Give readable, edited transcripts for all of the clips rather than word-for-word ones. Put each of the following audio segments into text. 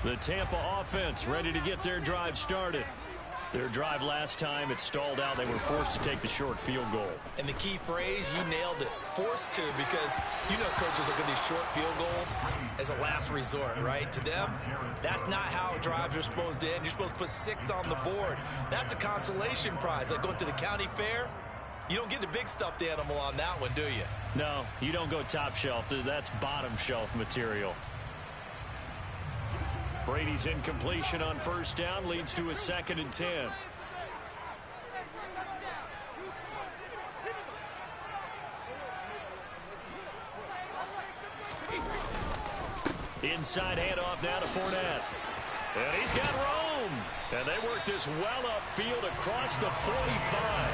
The Tampa offense ready to get their drive started. Their drive last time, it stalled out. They were forced to take the short field goal. And the key phrase, you nailed it. Forced to, because you know coaches look at these short field goals as a last resort, right? To them, that's not how drives are supposed to end. You're supposed to put 6 on the board. That's a consolation prize. Like going to the county fair, you don't get the big stuffed animal on that one, do you? No, you don't go top shelf. That's bottom shelf material. Brady's incompletion on first down leads to a 2nd and 10. Inside handoff now to Fournette. And he's got room. And they work this well upfield across the 45.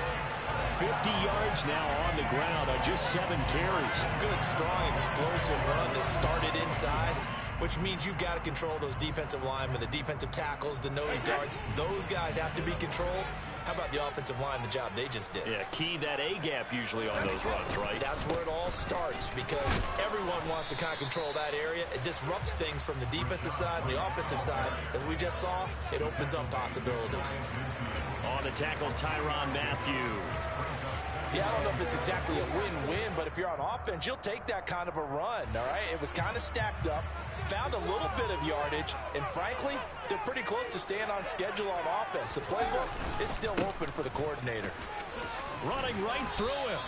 50 yards now on the ground on just 7 carries. Good, strong, explosive run that started inside, which means you've got to control those defensive linemen, the defensive tackles, the nose guards. Those guys have to be controlled. How about the offensive line, the job they just did? Yeah, key that A-gap usually on those runs, right? That's where it all starts, because everyone wants to kind of control that area. It disrupts things from the defensive side and the offensive side. As we just saw, it opens up possibilities. On the tackle, Tyrann Mathieu. Yeah, I don't know if it's exactly a win-win, but if you're on offense, you'll take that kind of a run, all right? It was kind of stacked up, found a little bit of yardage, and frankly, they're pretty close to staying on schedule on offense. The playbook is still open for the coordinator. Running right through him.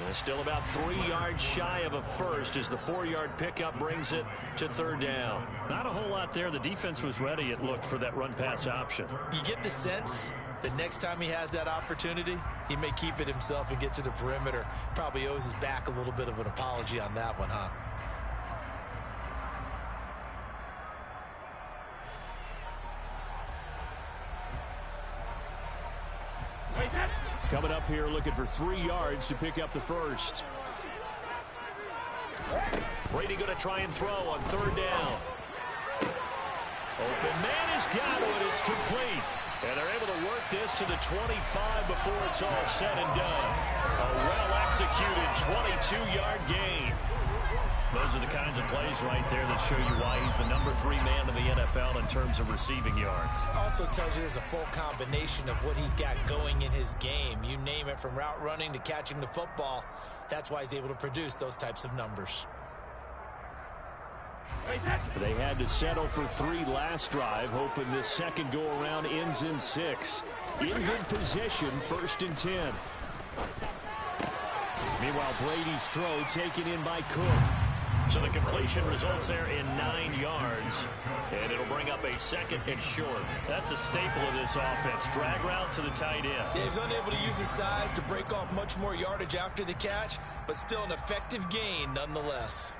And still about 3 yards shy of a first as the 4-yard pickup brings it to 3rd down. Not a whole lot there. The defense was ready, it looked, for that run-pass option. You get the sense the next time he has that opportunity, he may keep it himself and get to the perimeter. Probably owes his back a little bit of an apology on that one, huh? Coming up here looking for 3 yards to pick up the first. Brady going to try and throw on 3rd down. Open man has got it. It's complete. And they're able to work this to the 25 before it's all said and done. A well-executed 22-yard gain. Those are the kinds of plays right there that show you why he's the number 3 man in the NFL in terms of receiving yards. Also tells you there's a full combination of what he's got going in his game. You name it, from route running to catching the football. That's why he's able to produce those types of numbers. They had to settle for 3 last drive, hoping this second go-around ends in 6. In good position, 1st and 10. Meanwhile, Brady's throw taken in by Cook. So the completion results there in 9 yards. And it'll bring up a 2nd and short. That's a staple of this offense. Drag route to the tight end. Yeah, he was unable to use his size to break off much more yardage after the catch, but still an effective gain nonetheless.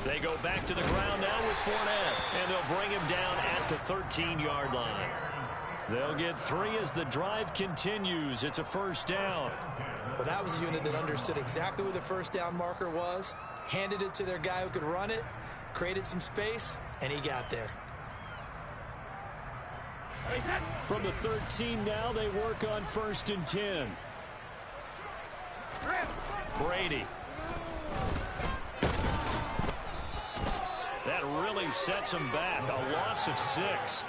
They go back to the ground now with Fournette, and they'll bring him down at the 13-yard line. They'll get 3 as the drive continues. It's a 1st down. Well, that was a unit that understood exactly where the 1st down marker was, handed it to their guy who could run it, created some space, and he got there. From the 13 now, they work on 1st and 10. Brady. That really sets him back. A loss of 6.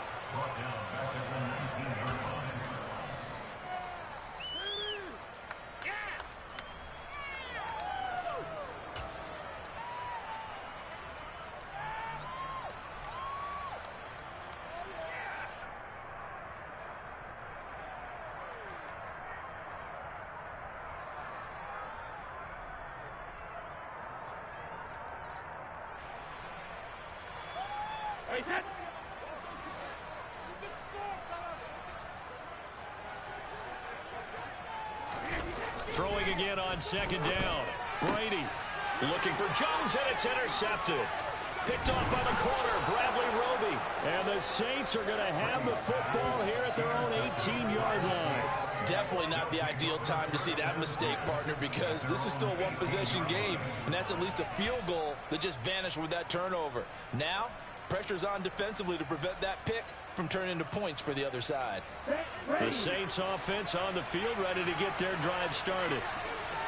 Throwing again on 2nd down. Brady looking for Jones, and it's intercepted. Picked off by the corner, Bradley Roby. And the Saints are going to have the football here at their own 18-yard line. Definitely not the ideal time to see that mistake, partner, because this is still a one-possession game, and that's at least a field goal that just vanished with that turnover. Now, Pressure's on defensively to prevent that pick from turning into points for the other side. The Saints offense on the field, ready to get their drive started.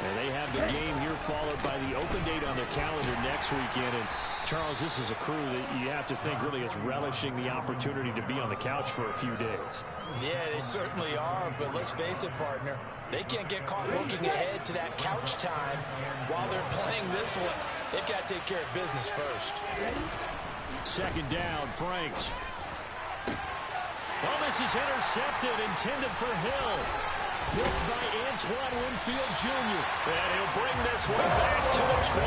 And they have the game here followed by the open date on their calendar next weekend. And Charles, this is a crew that you have to think really is relishing the opportunity to be on the couch for a few days. Yeah, they certainly are, but let's face it, partner. They can't get caught looking ahead to that couch time while they're playing this one. They've got to take care of business first. Second down, Franks. Oh, this is intercepted, intended for Hill. Picked by Antoine Winfield Jr. And he'll bring this one back to the 29.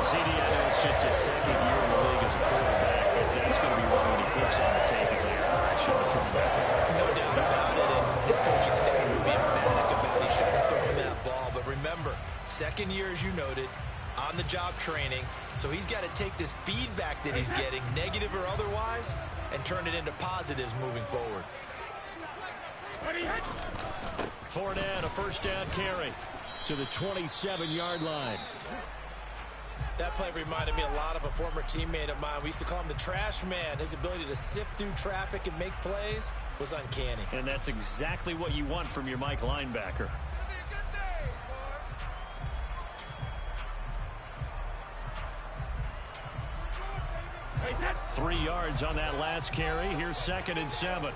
CD, I know it's just his second year in the league as a quarterback, but that's going to be one when he flips on the tape. He's like, I should have thrown that ball. No doubt about it, and his coaching staff would be emphatic about he shouldn't have thrown that ball. But remember, second year, as you noted, on-the-job training, so he's got to take this feedback that he's getting, negative or otherwise, and turn it into positives moving forward. Fournette, a first down carry to the 27-yard line. That play reminded me a lot of a former teammate of mine. We used to call him the trash man. His ability to sift through traffic and make plays was uncanny. And that's exactly what you want from your Mike linebacker. Three yards on that last carry. Here's 2nd and 7.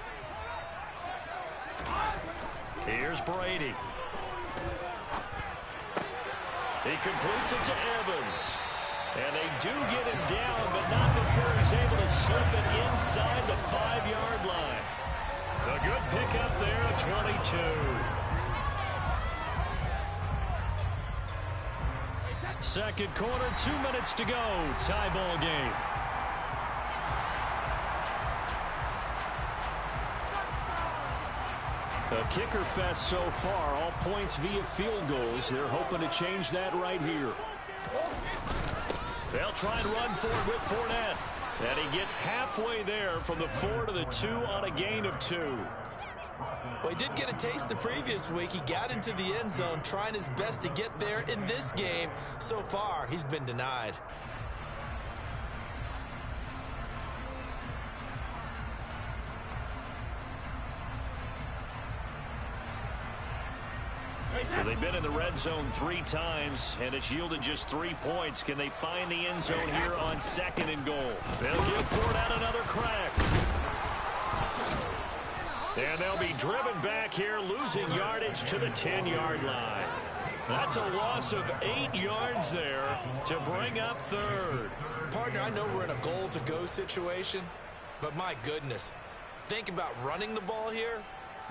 Here's Brady. He completes it to Evans. And they do get him down, but not before he's able to slip it inside the 5-yard line. A good pickup there at 22. Second quarter, 2 minutes to go. Tie ball game. A kicker fest so far, all points via field goals. They're hoping to change that right here. They'll try and run for it with Fournette. And he gets halfway there from the 4 to the 2 on a gain of 2. Well, he did get a taste the previous week. He got into the end zone trying his best to get there in this game. So far, he's been denied. So they've been in the red zone 3 times, and it's yielded just 3 points. Can they find the end zone here on 2nd and goal? They'll give Fournette another crack. And they'll be driven back here, losing yardage to the 10-yard line. That's a loss of 8 yards there to bring up 3rd. Partner, I know we're in a goal-to-go situation, but my goodness, think about running the ball here.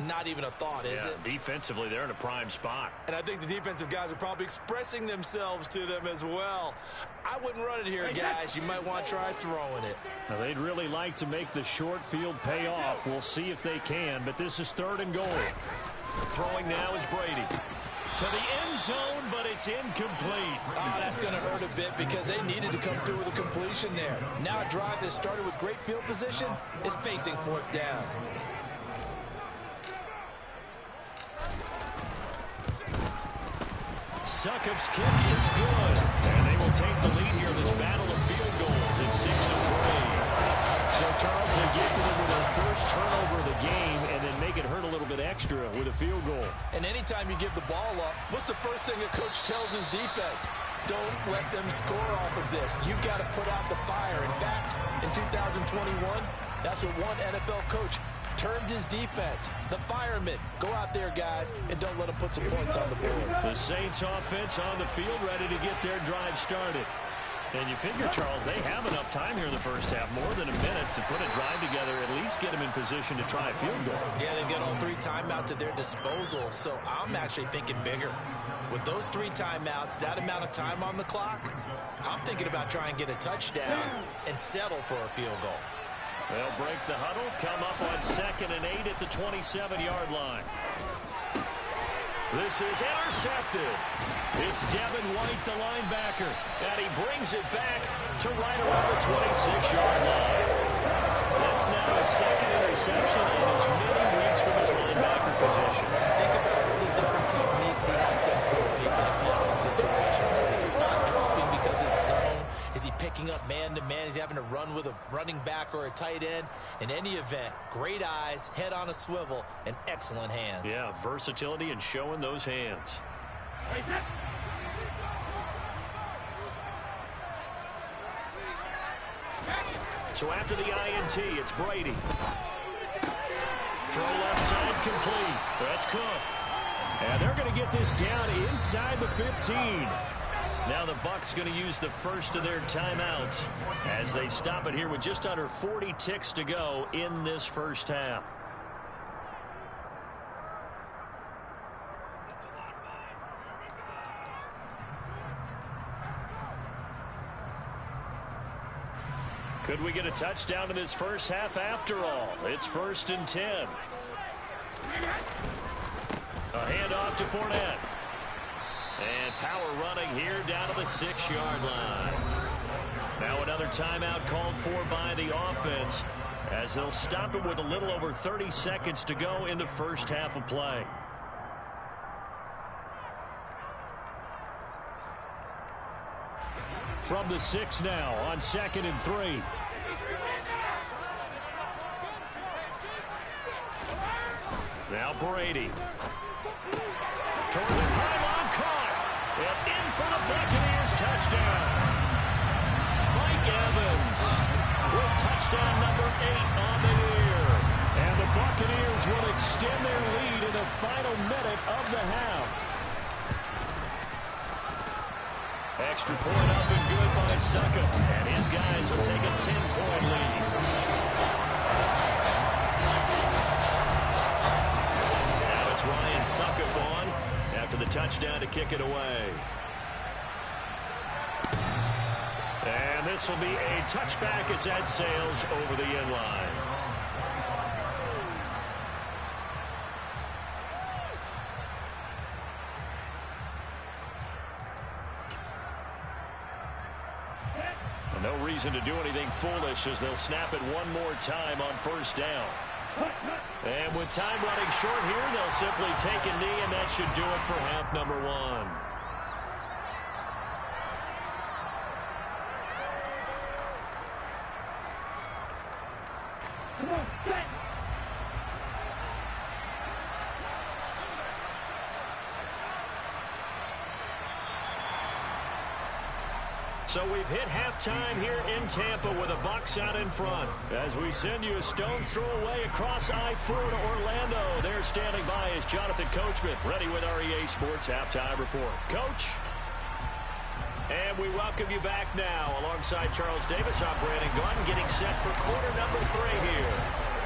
Not even a thought, is it? Defensively, they're in a prime spot. And I think the defensive guys are probably expressing themselves to them as well. I wouldn't run it here, guys. You might want to try throwing it. Now, they'd really like to make the short field pay off. We'll see if they can, but this is 3rd and goal. Throwing now is Brady. To the end zone, but it's incomplete. Oh, that's going to hurt a bit because they needed to come through with a completion there. Now a drive that started with great field position is facing 4th down. Succop's kick is good. And they will take the lead here in this battle of field goals. It's 6-3. So, Charles, they get to them with their first turnover of the game and then make it hurt a little bit extra with a field goal. And anytime you give the ball up, what's the first thing a coach tells his defense? Don't let them score off of this. You've got to put out the fire. In fact, in 2021, that's what one NFL coach termed his defense, the firemen. Go out there, guys, and don't let them put some points on the board. The Saints offense on the field, ready to get their drive started. And you figure, Charles, they have enough time here in the first half, more than a minute, to put a drive together, at least get them in position to try a field goal. Yeah, they've got all 3 timeouts at their disposal, so I'm actually thinking bigger. With those 3 timeouts, that amount of time on the clock, I'm thinking about trying to get a touchdown and settle for a field goal. They'll break the huddle, come up on 2nd and 8 at the 27-yard line. This is intercepted. It's Devin White, the linebacker, and he brings it back to right around the 26-yard line. That's now his 2nd interception and as many weeks from his linebacker position. Think about all the different techniques he has to employ in that passing situation. Is he spot dropping because it's zone? Is he picking up man-to-man? Is he having to running back or a tight end. In any event, great eyes, head on a swivel, and excellent hands. Yeah, versatility and showing those hands. So after the INT, it's Brady. Throw left side complete. That's Cook. And they're going to get this down inside the 15. Now the Bucs going to use the first of their timeouts as they stop it here with just under 40 ticks to go in this first half. Could we get a touchdown in this first half after all? It's 1st and 10. A handoff to Fournette. And power running here down to the 6-yard line. Now another timeout called for by the offense as they'll stop it with a little over 30 seconds to go in the first half of play. From the 6 now on 2nd and 3. Now Brady. Toward the pylon, caught. And in for the Buccaneers touchdown. Mike Evans with touchdown number 8 on the year. And the Buccaneers will extend their lead in the final minute of the half. Extra point up and good by Succop. And his guys will take a 10-point lead. Now it's Ryan Succop on after the touchdown to kick it away. And this will be a touchback as that sails over the end line. No reason to do anything foolish as they'll snap it one more time on 1st down. And with time running short here, they'll simply take a knee, and that should do it for half number 1. Come on, set. So we've hit halftime here in Tampa with the Bucs out in front. As we send you a stone's throw away across I-4 to Orlando. There standing by is Jonathan Coachman, ready with our EA Sports Halftime Report. Coach. And we welcome you back now. Alongside Charles Davis, I'm Brandon Gunn, getting set for quarter number 3 here.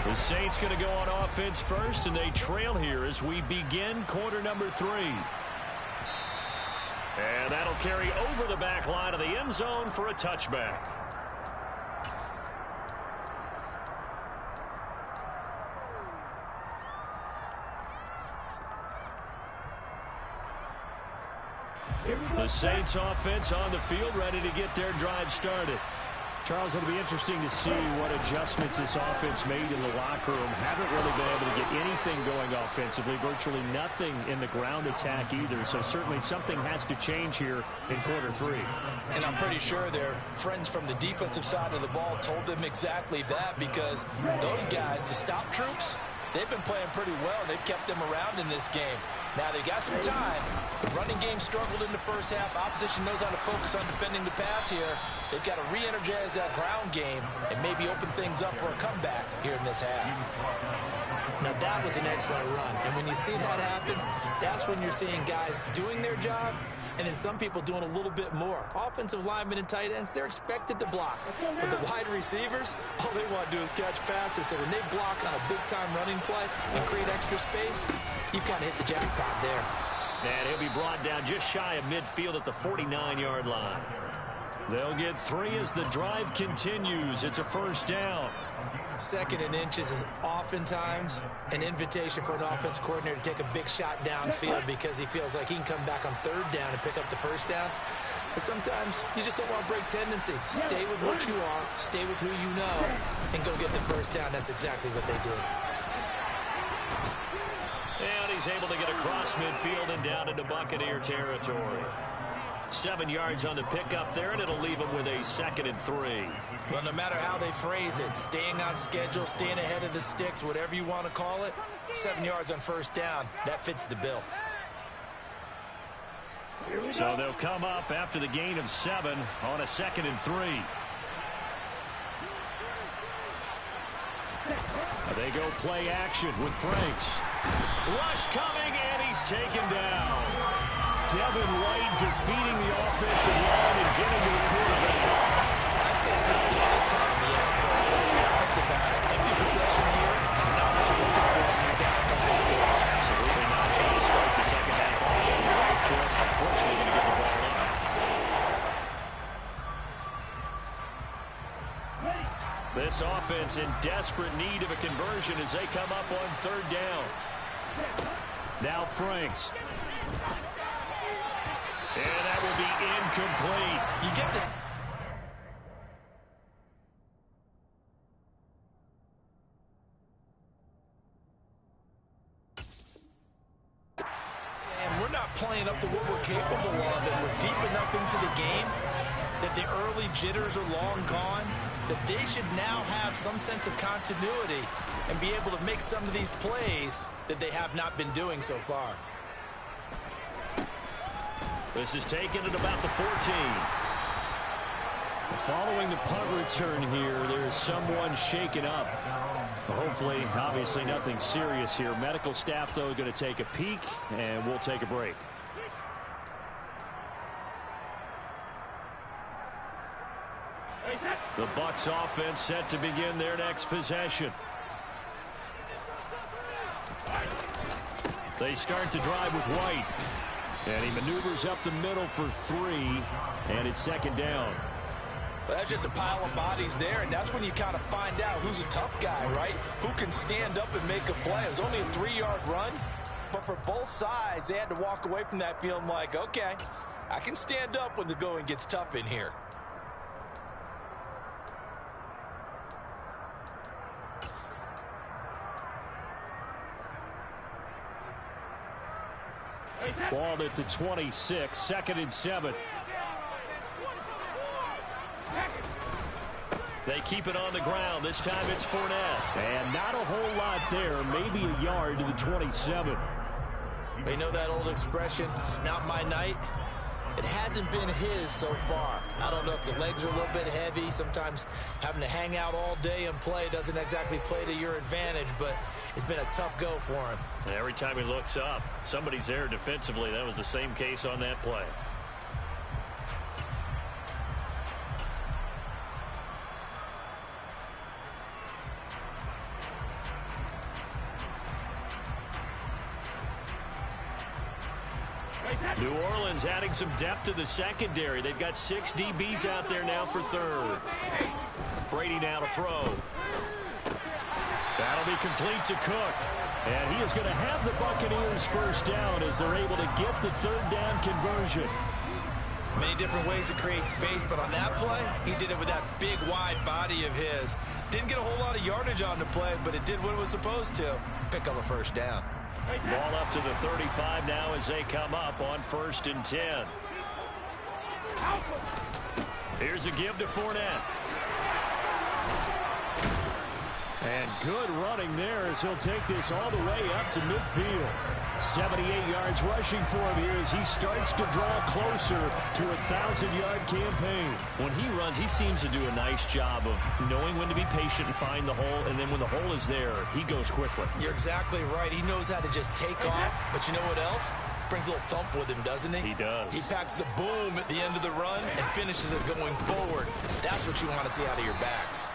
The Saints going to go on offense first, and they trail here as we begin quarter number 3. And that'll carry over the back line of the end zone for a touchback. The Saints offense on the field, ready to get their drive started. Charles, it'll be interesting to see what adjustments this offense made in the locker room. Haven't really been able to get anything going offensively, virtually nothing in the ground attack either. So certainly something has to change here in quarter 3. And I'm pretty sure their friends from the defensive side of the ball told them exactly that, because those guys, the stop troops, they've been playing pretty well. They've kept them around in this game. Now they got some time. The running game struggled in the first half. Opposition knows how to focus on defending the pass here. They've got to re-energize that ground game and maybe open things up for a comeback here in this half. Now that was an excellent run. And when you see that happen, that's when you're seeing guys doing their job and then some people doing a little bit more. Offensive linemen and tight ends, they're expected to block. But the wide receivers, all they want to do is catch passes. So when they block on a big-time running play and create extra space, you've kind of hit the jackpot there. And he'll be brought down just shy of midfield at the 49-yard line. They'll get 3 as the drive continues. It's a first down. 2nd and inches is oftentimes an invitation for an offense coordinator to take a big shot downfield because he feels like he can come back on 3rd down and pick up the first down. But sometimes you just don't want to break tendency. Stay with what you are, stay with who you know, and go get the first down. That's exactly what they did. And he's able to get across midfield and down into Buccaneer territory. 7 yards on the pickup there, and it'll leave them with a 2nd and 3. Well, no matter how they phrase it, staying on schedule, staying ahead of the sticks, whatever you want to call it, 7 yards on first down, that fits the bill. So they'll come up after the gain of 7 on a 2nd and 3. They go play action with Franks. Rush coming, and he's taken down. Devin White defeating the offensive line and getting to the quarterback. I'd say it's not panic time yet, but let's be honest about it. Empty possession here, not what you're looking for when you're down a couple of scores. Absolutely not trying to start the second half off on the right foot. Unfortunately, going to get the ball up. This offense in desperate need of a conversion as they come up on 3rd down. Now Franks. And that will be incomplete. You get this. Sam, we're not playing up to what we're capable of, and we're deep enough into the game that the early jitters are long gone, that they should now have some sense of continuity and be able to make some of these plays that they have not been doing so far. This is taken at about the 14. Following the punt return here, there is someone shaken up. Hopefully, obviously nothing serious here. Medical staff, though, going to take a peek, and we'll take a break. The Bucs offense set to begin their next possession. They start the drive with White. And he maneuvers up the middle for 3, and it's 2nd down. Well, that's just a pile of bodies there, and that's when you kind of find out who's a tough guy, right? Who can stand up and make a play. It was only a 3-yard run, but for both sides, they had to walk away from that feeling like, okay, I can stand up when the going gets tough in here. Ball at the 26, 2nd and 7. They keep it on the ground. This time it's Fournette. And not a whole lot there. Maybe a yard to the 27. You know that old expression, it's not my night? It hasn't been his so far. I don't know if the legs are a little bit heavy. Sometimes having to hang out all day and play doesn't exactly play to your advantage, but it's been a tough go for him. Every time he looks up, somebody's there defensively. That was the same case on that play. New Orleans adding some depth to the secondary. They've got 6 DBs out there now for 3rd. Brady now to throw. That'll be complete to Cook. And he is going to have the Buccaneers first down as they're able to get the 3rd down conversion. Many different ways to create space, but on that play, he did it with that big, wide body of his. Didn't get a whole lot of yardage on the play, but it did what it was supposed to. Pick up a first down. Ball up to the 35 now as they come up on 1st and 10. Here's a give to Fournette. And good running there as he'll take this all the way up to midfield. 78 yards rushing for him here as he starts to draw closer to a 1,000-yard campaign. When he runs, he seems to do a nice job of knowing when to be patient and find the hole, and then when the hole is there, he goes quickly. You're exactly right. He knows how to just take off, but you know what else? Brings a little thump with him, doesn't he? He does. He packs the boom at the end of the run and finishes it going forward. That's what you want to see out of your backs.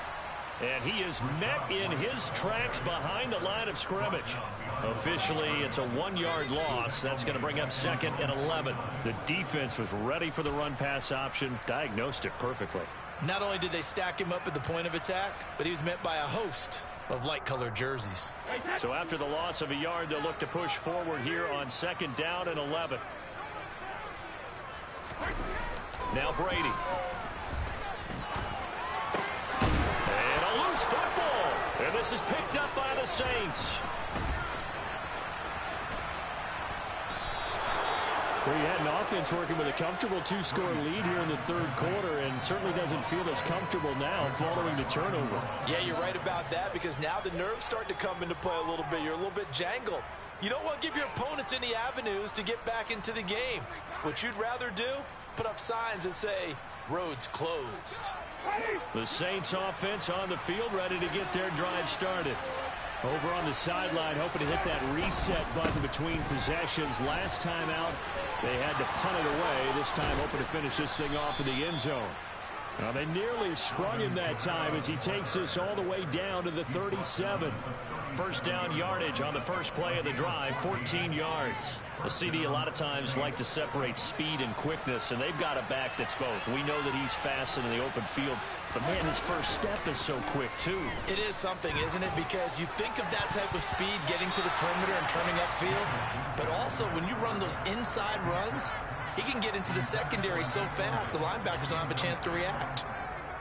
And he is met in his tracks behind the line of scrimmage. Officially, it's a 1-yard loss. That's going to bring up 2nd and 11. The defense was ready for the run-pass option, diagnosed it perfectly. Not only did they stack him up at the point of attack, but he was met by a host of light-colored jerseys. So after the loss of a yard, they'll look to push forward here on 2nd down and 11. Now Brady. Football, and this is picked up by the Saints. Well, you had an offense working with a comfortable 2-score lead here in the third quarter and certainly doesn't feel as comfortable now following the turnover. Yeah, you're right about that because now the nerves start to come into play a little bit. You're a little bit jangled. You don't want to give your opponents any avenues to get back into the game. What you'd rather do, put up signs that say, roads closed. The Saints offense on the field ready to get their drive started. Over on the sideline, hoping to hit that reset button between possessions. Last time out, they had to punt it away. This time, hoping to finish this thing off in the end zone. Now, they nearly sprung him that time as he takes this all the way down to the 37. First down yardage on the first play of the drive, 14 yards. The CD a lot of times like to separate speed and quickness, and they've got a back that's both. We know that he's fast in the open field, but, man, his first step is so quick, too. It is something, isn't it? Because you think of that type of speed getting to the perimeter and turning upfield, but also when you run those inside runs, he can get into the secondary so fast the linebackers don't have a chance to react.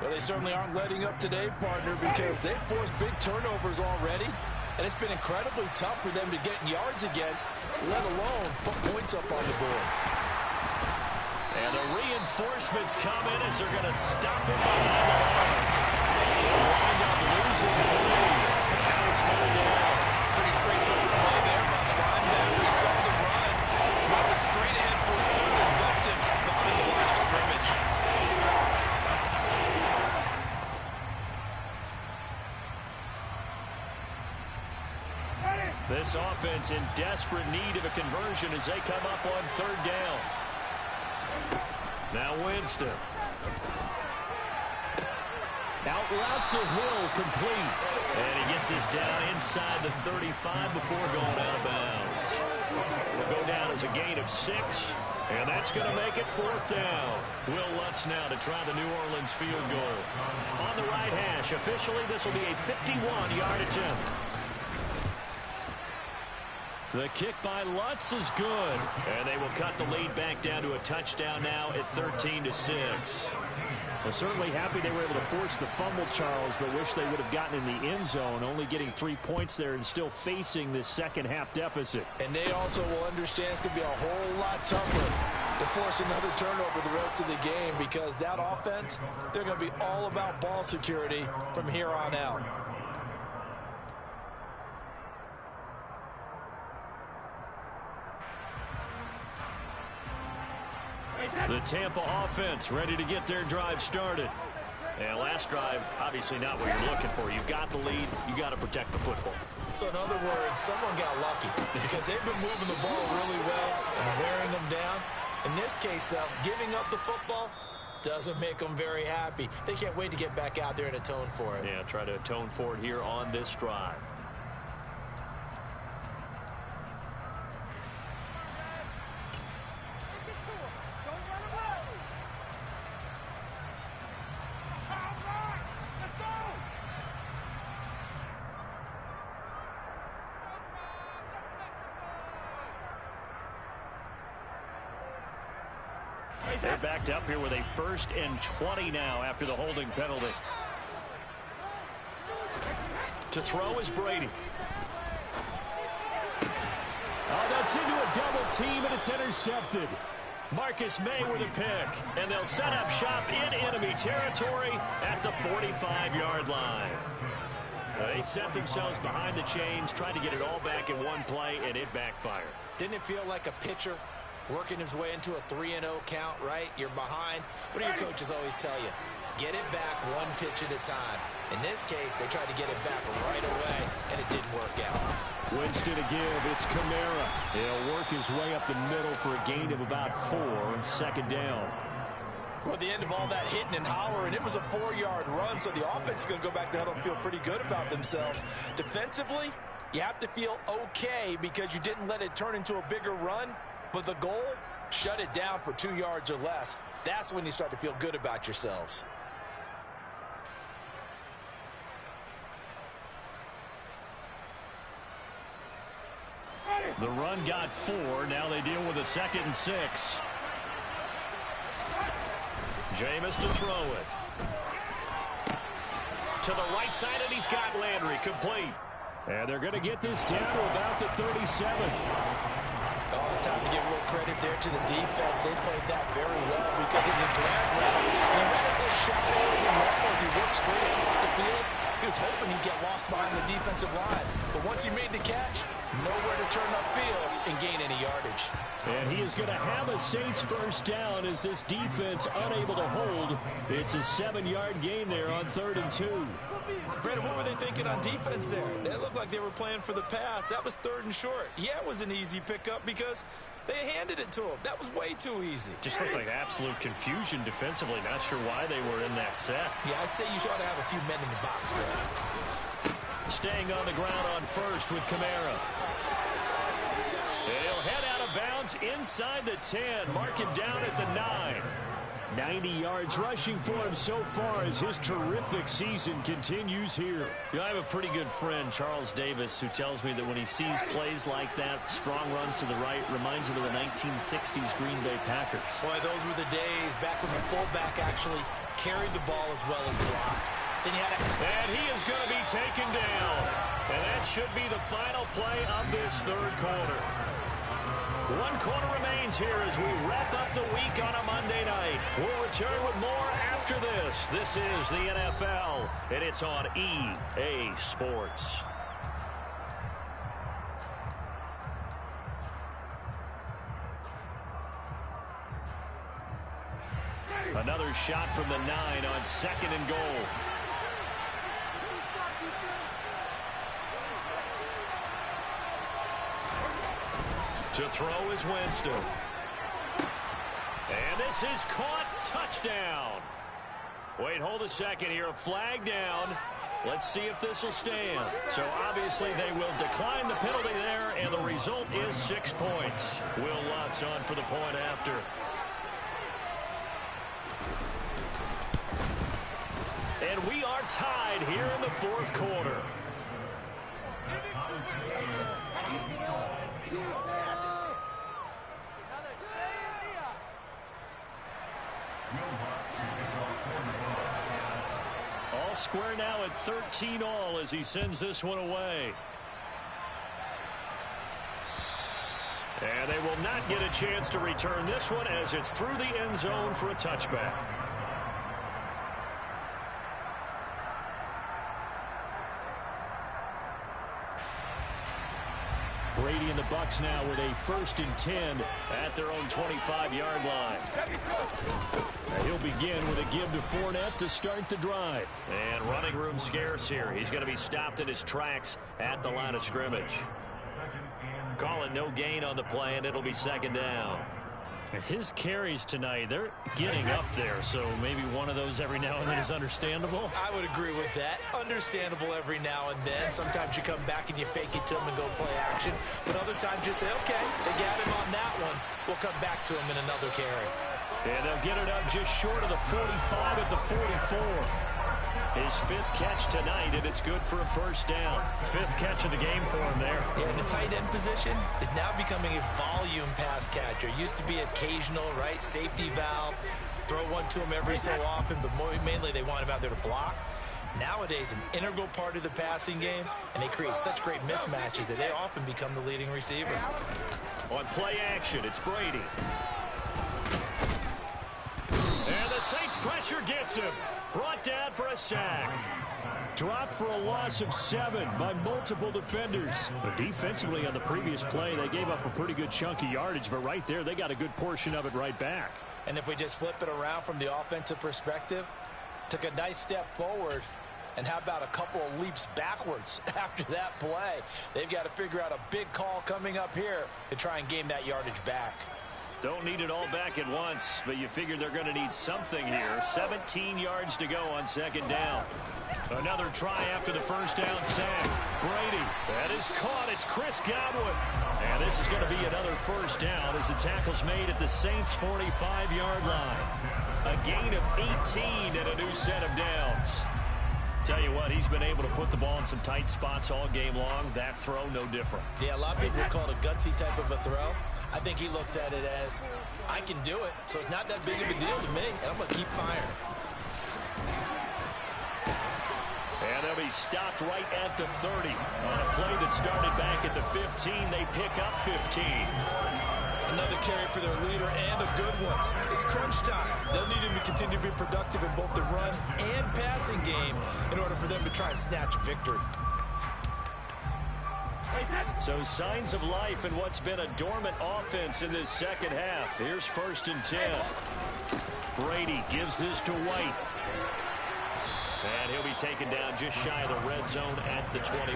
Well, they certainly aren't letting up today, partner, because they've forced big turnovers already. And it's been incredibly tough for them to get yards against, let alone put points up on the board. And the reinforcements come in as they're going to stop him behind the line. They'll wind up losing 3. Now it's third down. Pretty straightforward play there by the linebacker. He saw the run, went straight ahead, pursued, and dumped him behind the line of scrimmage. This offense in desperate need of a conversion as they come up on third down. Now Winston. Out route to Hill, complete. And he gets this down inside the 35 before going out of bounds. Will go down as a gain of 6. And that's going to make it fourth down. Will Lutz now to try the New Orleans field goal. On the right hash, officially this will be a 51-yard attempt. The kick by Lutz is good. And they will cut the lead back down to a touchdown now at 13-6. Well, certainly happy they were able to force the fumble, Charles, but wish they would have gotten in the end zone, only getting 3 points there and still facing this second-half deficit. And they also will understand it's going to be a whole lot tougher to force another turnover the rest of the game because that offense, they're going to be all about ball security from here on out. The Tampa offense ready to get their drive started. And last drive, obviously not what you're looking for. You've got the lead. You got to protect the football. So in other words, someone got lucky because they've been moving the ball really well and wearing them down. In this case, though, giving up the football doesn't make them very happy. They can't wait to get back out there and atone for it. Yeah, try to atone for it here on this drive. They're backed up here with a 1st and 20 now after the holding penalty. To throw is Brady. Oh, that's into a double team, and it's intercepted. Marcus May with a pick, and they'll set up shop in enemy territory at the 45-yard line. They set themselves behind the chains, trying to get it all back in one play, and it backfired. Didn't it feel like a pitcher working his way into a 3-0 count, right? You're behind. What do your coaches always tell you? Get it back one pitch at a time. In this case, they tried to get it back right away, and it didn't work out. Winston to give. It's Kamara. He'll work his way up the middle for a gain of about 4. Second down. Well, at the end of all that hitting and hollering, it was a 4-yard run, so the offense is going to go back to huddle and feel pretty good about themselves. Defensively, you have to feel okay because you didn't let it turn into a bigger run. But the goal, shut it down for 2 yards or less. That's when you start to feel good about yourselves. The run got 4. Now they deal with a 2nd and 6. Jameis to throw it. To the right side, and he's got Landry complete. And they're going to get this down to about the 37. Oh, it's time to give a little credit there to the defense. They played that very well because it was a drag route. And he ran it a little shallower than normal as he worked straight across the field. He was hoping he'd get lost behind the defensive line. But once he made the catch, nowhere to turn upfield and gain any yardage. And he is going to have a Saints first down as this defense unable to hold. It's a 7-yard gain there on 3rd and 2. Brandon, what were they thinking on defense there? They looked like they were playing for the pass. That was 3rd and short. Yeah, it was an easy pickup because they handed it to him. That was way too easy. Just looked like absolute confusion defensively. Not sure why they were in that set. Yeah, I'd say you ought to have a few men in the box there. Staying on the ground on first with Kamara. He'll head out of bounds inside the 10. Mark him down at the 9. 90 yards rushing for him so far as his terrific season continues here. I have a pretty good friend, Charles Davis, who tells me that when he sees plays like that, strong runs to the right, reminds him of the 1960s Green Bay Packers. Boy, those were the days back when the fullback actually carried the ball as well as blocked. Then you had and he is going to be taken down. And that should be the final play of this 3rd quarter. 1 quarter remains here as we wrap up the week on a Monday night. We'll return with more after this. This is the NFL, and it's on EA Sports. Another shot from the 9 on 2nd and goal. To throw is Winston. And this is caught. Touchdown. Wait, hold a second here. A flag down. Let's see if this will stand. So obviously they will decline the penalty there, and the result is 6 points. Will Lutz on for the point after. And we are tied here in the 4th quarter. All square now at 13-all as he sends this one away. And they will not get a chance to return this one as it's through the end zone for a touchback. Brady and the Bucs now with a 1st and 10 at their own 25-yard line. And he'll begin with a give to Fournette to start the drive. And running room scarce here. He's going to be stopped in his tracks at the line of scrimmage. Call it no gain on the play, and it'll be 2nd down. His carries tonight, they're getting up there, so maybe one of those every now and then is understandable. I would agree with that. Understandable every now and then. Sometimes you come back and you fake it to him and go play action. But other times you say, okay, they got him on that one. We'll come back to him in another carry. And they'll get it up just short of the 45 at the 44. His 5th catch tonight, and it's good for a 1st down. 5th catch of the game for him there. Yeah, and the tight end position is now becoming a volume pass catcher. Used to be occasional, right? Safety valve. Throw one to him every so often, but mainly they want him out there to block. Nowadays, an integral part of the passing game, and they create such great mismatches that they often become the leading receiver. On play action, it's Brady. And the Saints pressure gets him. Brought down for a sack. Dropped for a loss of 7 by multiple defenders. But defensively on the previous play, they gave up a pretty good chunk of yardage, but right there, they got a good portion of it right back. And if we just flip it around from the offensive perspective, took a nice step forward, and how about a couple of leaps backwards after that play? They've got to figure out a big call coming up here to try and gain that yardage back. Don't need it all back at once, but you figure they're going to need something here. 17 yards to go on 2nd down. Another try after the 1st down sack. Brady, that is caught. It's Chris Godwin. And this is going to be another 1st down as the tackle's made at the Saints' 45-yard line. A gain of 18 and a new set of downs. Tell you what, he's been able to put the ball in some tight spots all game long. That throw, no different. Yeah, a lot of people would call it a gutsy type of a throw. I think he looks at it as, I can do it, so it's not that big of a deal to me, and I'm going to keep firing. And They'll be stopped right at the 30. On a play that started back at the 15, they pick up 15. Another carry for their leader and a good one. It's crunch time. They'll need him to continue to be productive in both the run and passing game in order for them to try and snatch a victory. So signs of life in what's been a dormant offense in this second half. Here's 1st and 10. Brady gives this to White. And he'll be taken down just shy of the red zone at the 21.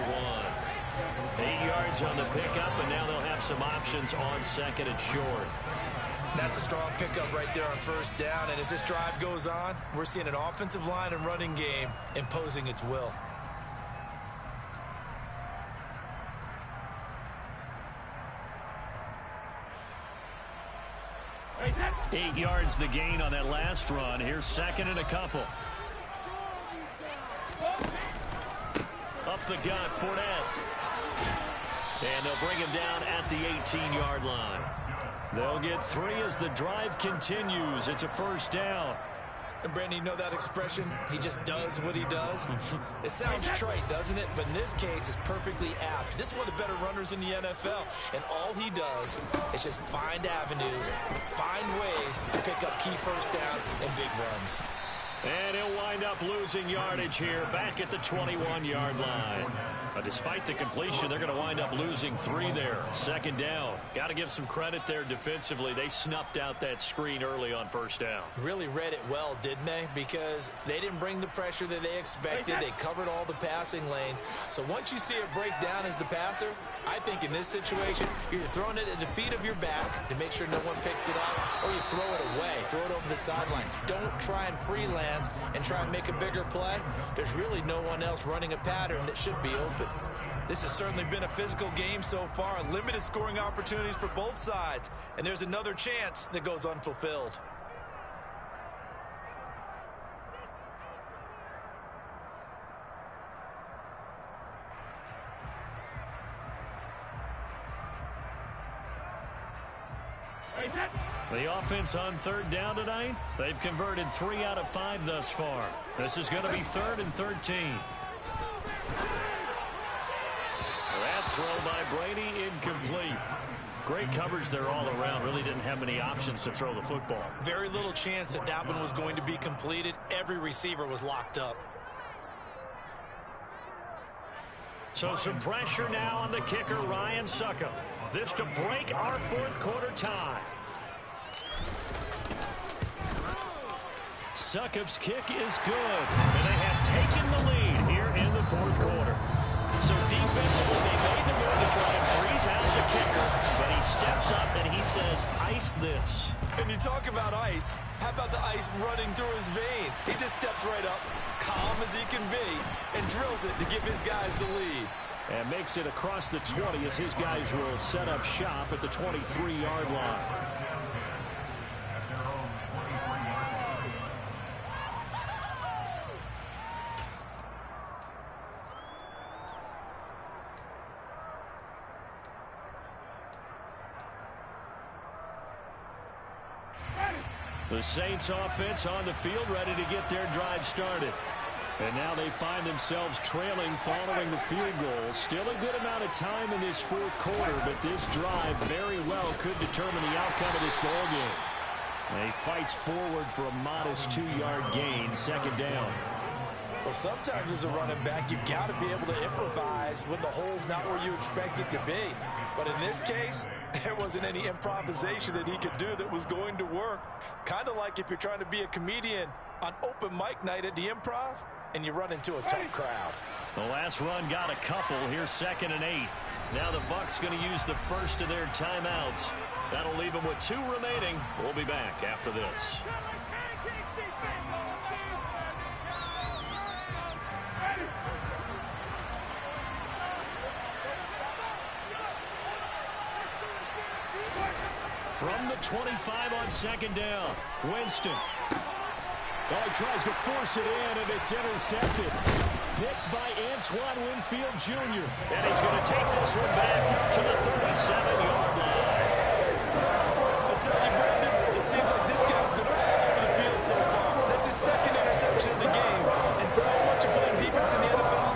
8 yards on the pickup, and now they'll have some options on 2nd and short. That's a strong pickup right there on 1st down. And as this drive goes on, we're seeing an offensive line and running game imposing its will. Eight yards the gain on that last run. Here's 2nd and a couple. Up the gut, Fournette. And they'll bring him down at the 18-yard line. They'll get 3 as the drive continues. It's a 1st down. And Brandon, you know that expression? He just does what he does. It sounds trite, doesn't it? But in this case, it's perfectly apt. This is one of the better runners in the NFL. And all he does is just find avenues, find ways to pick up key 1st downs and big runs. And he'll wind up losing yardage here back at the 21-yard line. But despite the completion, they're going to wind up losing 3 there. 2nd down. Got to give some credit there defensively. They snuffed out that screen early on 1st down. Really read it well, didn't they? Because they didn't bring the pressure that they expected. They covered all the passing lanes. So once you see it break down as the passer, I think in this situation, you're either throwing it at the feet of your back to make sure no one picks it up, or you throw it away, throw it over the sideline. Don't try and freelance and try and make a bigger play. There's really no one else running a pattern that should be open. This has certainly been a physical game so far. Limited scoring opportunities for both sides. And there's another chance that goes unfulfilled. The offense on 3rd down tonight, they've converted 3 out of 5 thus far. This is going to be 3rd and 13. That throw by Brady incomplete. Great coverage there all around. Really didn't have many options to throw the football. Very little chance that that one was going to be completed. Every receiver was locked up. So some pressure now on the kicker, Ryan Succop. This to break our 4th quarter tie. Succop's kick is good. And they have taken the lead here in the 4th quarter. So defensively, they made the move to try and freeze out the kicker. But he steps up and he says, ice this. And you talk about ice. How about the ice running through his veins? He just steps right up, calm as he can be, and drills it to give his guys the lead. And makes it across the 20 as his guys will set up shop at the 23-yard line. The Saints offense on the field ready to get their drive started. And now they find themselves trailing following the field goal. Still a good amount of time in this 4th quarter, but this drive very well could determine the outcome of this ball game. And he fights forward for a modest 2-yard gain, 2nd down. Well, sometimes as a running back, you've got to be able to improvise when the hole's not where you expect it to be. But in this case, there wasn't any improvisation that he could do that was going to work. Kind of like if you're trying to be a comedian on open mic night at the Improv and you run into a tough crowd. The last run got a couple. Here's 2nd and 8. Now the Bucs going to use the first of their timeouts. That'll leave them with 2 remaining. We'll be back after this. From the 25 on 2nd down, Winston. Oh, he tries to force it in, and it's intercepted. Picked by Antoine Winfield Jr. And he's going to take this one back to the 37-yard line. I'll tell you, Brandon, it seems like this guy's been all over the field so far. That's his 2nd interception of the game. And so much of playing defense in the NFL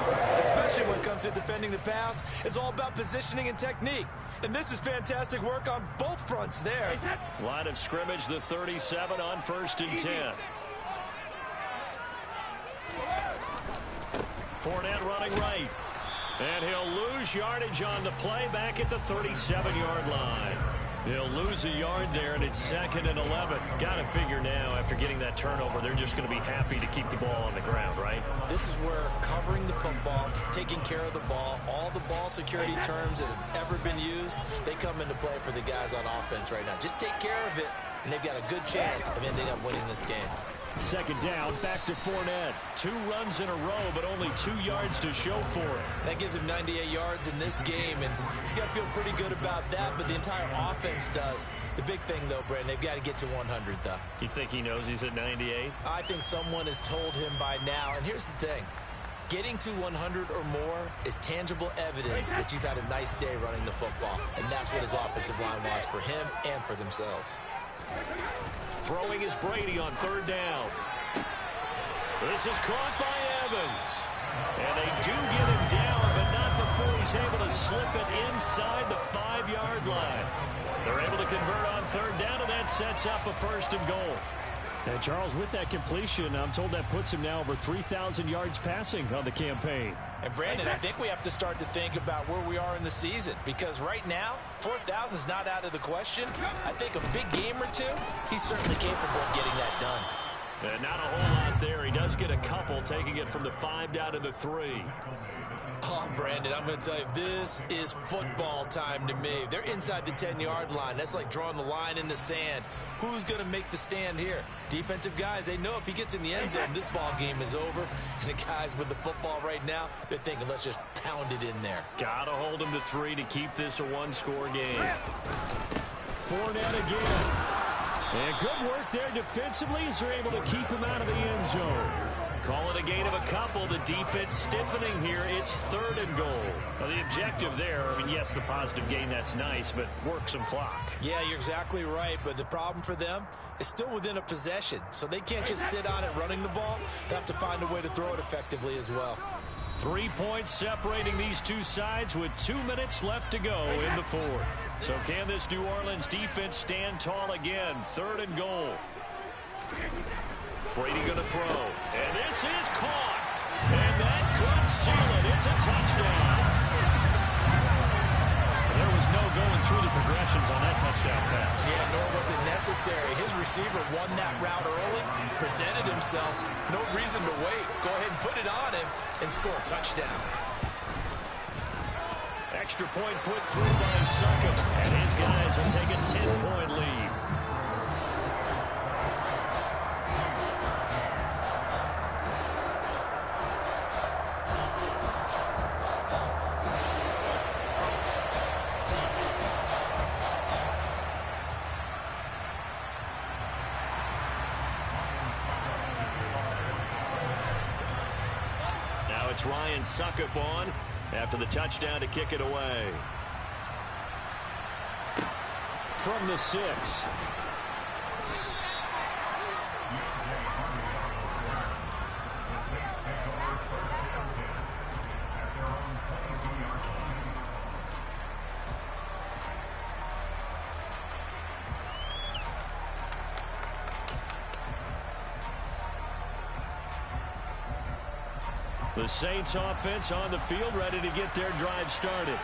pass. It's all about positioning and technique. And this is fantastic work on both fronts there. Line of scrimmage, the 37 on 1st and 10. Fournette running right. And he'll lose yardage on the play back at the 37-yard line. He'll lose a yard there, and it's 2nd and 11. Got to figure now, after getting that turnover, they're just going to be happy to keep the ball on the ground, right? This is where covering the football, taking care of the ball, all the ball security terms that have ever been used, they come into play for the guys on offense right now. Just take care of it, and they've got a good chance of ending up winning this game. 2nd down, back to Fournette. 2 runs in a row, but only 2 yards to show for it. That gives him 98 yards in this game, and he's got to feel pretty good about that, but the entire offense does. The big thing, though, Brandon, they've got to get to 100, though. You think he knows he's at 98? I think someone has told him by now, and here's the thing. Getting to 100 or more is tangible evidence that you've had a nice day running the football, and that's what his offensive line wants for him and for themselves. Throwing is Brady on 3rd down. This is caught by Evans. And they do get him down, but not before he's able to slip it inside the 5-yard line. They're able to convert on 3rd down, and that sets up a 1st and goal. And Charles, with that completion, I'm told that puts him now over 3,000 yards passing on the campaign. And Brandon, I think we have to start to think about where we are in the season, because right now 4,000 is not out of the question. I think a big game or two, he's certainly capable of getting that done. And not a whole lot there. He does get a couple, taking it from the 5 down to the 3. Oh, Brandon, I'm going to tell you, this is football time to me. They're inside the 10-yard line. That's like drawing the line in the sand. Who's going to make the stand here? Defensive guys, they know if he gets in the end zone, this ball game is over. And the guys with the football right now, they're thinking, let's just pound it in there. Got to hold him to 3 to keep this a 1-score game. Fournette again. And good work there defensively as they're able to keep him out of the end zone. Call it a gain of a couple. The defense stiffening here. It's 3rd and goal. Now, the objective there, I mean, yes, the positive gain, that's nice, but work some clock. Yeah, you're exactly right, but the problem for them is still within a possession, so they can't just sit on it running the ball. They have to find a way to throw it effectively as well. 3 points separating these two sides with 2 minutes left to go in the 4th. So can this New Orleans defense stand tall again? 3rd and goal. Brady going to throw. And this is caught. And that could seal it. It's a touchdown. There was no going through the progressions on that touchdown pass. Yeah, nor was it necessary. His receiver won that route early, presented himself. No reason to wait. Go ahead and put it on him and score a touchdown. Extra point put through by Suckup. And his guys will take a 10-point lead. It's Ryan Suckup on after the touchdown to kick it away. From the 6. The Saints offense on the field, ready to get their drive started.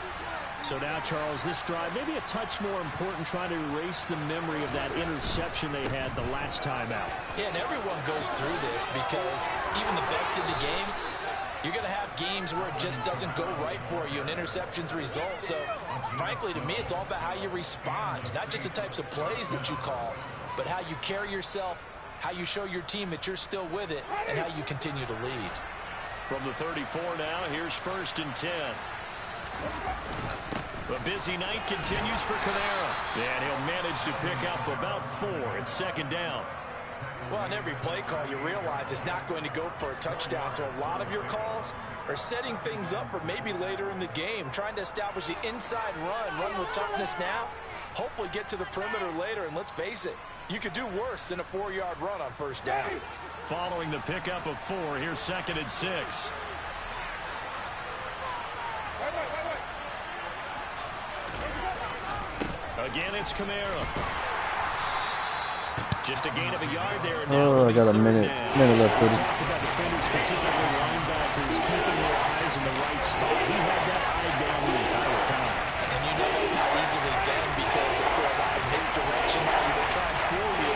So now, Charles, this drive maybe a touch more important, trying to erase the memory of that interception they had the last time out. Yeah, and everyone goes through this because even the best in the game, you're going to have games where it just doesn't go right for you and interceptions result. So, frankly, to me, it's all about how you respond, not just the types of plays that you call, but how you carry yourself, how you show your team that you're still with it, and how you continue to lead. From the 34 now, here's 1st and 10. The busy night continues for Kamara. And he'll manage to pick up about 4 at 2nd down. Well, on every play call, you realize it's not going to go for a touchdown. So a lot of your calls are setting things up for maybe later in the game, trying to establish the inside run with toughness now, hopefully get to the perimeter later. And let's face it, you could do worse than a 4-yard run on 1st down. Following the pickup of 4, here's 2nd and 6. Again, it's Kamara. Just a gain of a yard there. Oh, I got a minute left, buddy. Talk about defenders, specifically linebackers, keeping their eyes in the right spot. He had that eye down the entire time. And you know that's not easily done because they throw a lot of misdirection at you. They try and fool you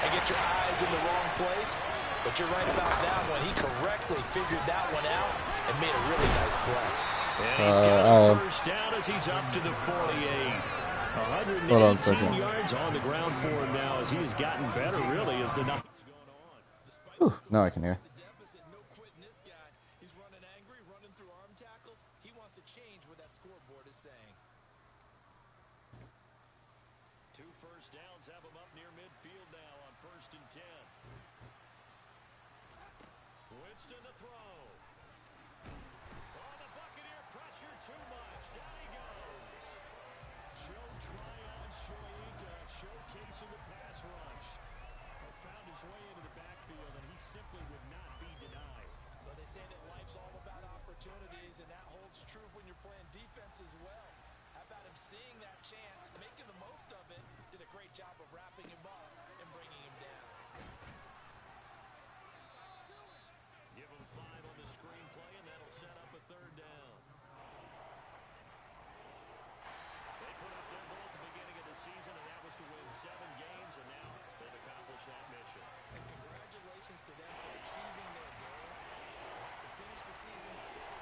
and get your eyes in the wrong place. But you're right about that one. He correctly figured that one out and made a really nice play. And he's got a first down as he's up to the 48. Hold on a second. 118 yards on the ground for him now as he has gotten better, really, as the night's gone on. Whew, now I can hear. He's running angry, running through arm tackles. He wants to change what that scoreboard is saying. 2 first downs have him up near midfield now on 1st and 10. Winston to throw. Oh, the Buccaneer pressure too much. Down he goes. Joe Tryon showcasing the pass rush. Found his way into the backfield, and he simply would not be denied. But they say that life's all about opportunities, and that holds true when you're playing defense as well. How about him seeing that chance, making the most of it, did a great job of wrapping him up and bringing him down. Give him 5 on the screenplay, and that'll set up a 3rd down. They put up their goal at the beginning of the season, and that was to win 7 games, and now they've accomplished that mission. And congratulations to them for achieving their goal. To finish the season strong.